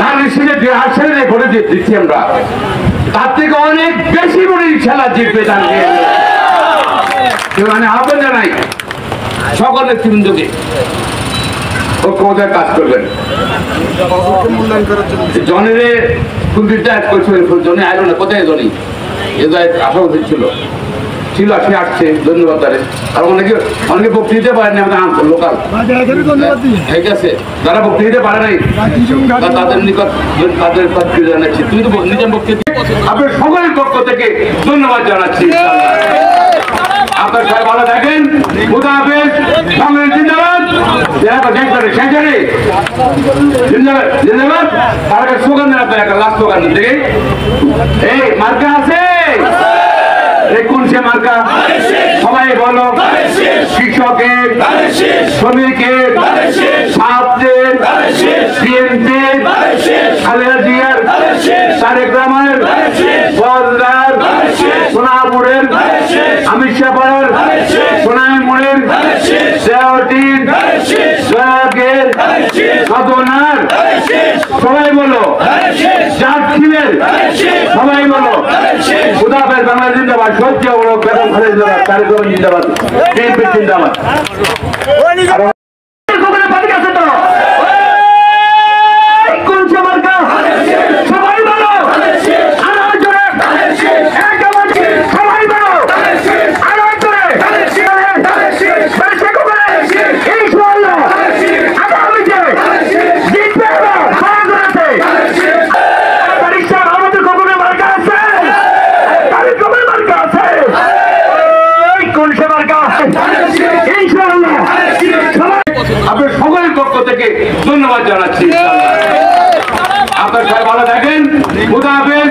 ধানের যে আসলে ভোটে দিচ্ছি আমরা তার থেকে অনেক বেশি ভোটে খেলা জিতবে মানে আহ্বান জানাই সকল নেতৃবৃন্দকে ঐক্যবদ্ধ কাজ করবেন। জনেরে জনে আইল না, কোথায় জনি এ আসা উচিত ছিল সে আসছে, ধন্যবাদ তারে। আর অনেকে বক্তৃতা দিতে পারেনি, আমাদের আনসার লোকাল ঠিক আছে, যারা বক্তৃতা দিতে পারে নাই তাদের নিকট তাদের জানাচ্ছি। তুমি তো নিজের বক্তৃতা আপনার সকলের পক্ষ থেকে ধন্যবাদ জানাচ্ছি। আপনার সবাই ভালো থাকেন, খুদা হাফেজ, বাংলাদেশ জিন্দাবাদ, জিন্দাবাদ। তার একটা স্লোগান দেন, আপনার একটা লাস্ট স্লোগান থেকে এই মার্কা আছে, কোন সে মার্কা সবাই বলো, কৃষকের, শ্রমিকের, ছাত্রের, বিএনপির, খালেদা জিয়ার, তারেক রহমানের, বজরার, সোনাপুরের, অমিত শাহের, সোনাই মোড়ের, দেওয়াটির, জয়াকের, সদনার, সবাই বলো, জাতীয় সবাই বলো, খুদা হাফেজ, বাংলাদেশ জিন্দাবাদ, সত্যি বলো, বেগম খালেদা জিন্দাবাদ, তারেক রহমান জিন্দাবাদ, বিএনপি জিন্দাবাদ। আপনার সকলের পক্ষ থেকে ধন্যবাদ জানাচ্ছি। আপনার সবাই ভালো থাকেন, খুদা হাফেজ।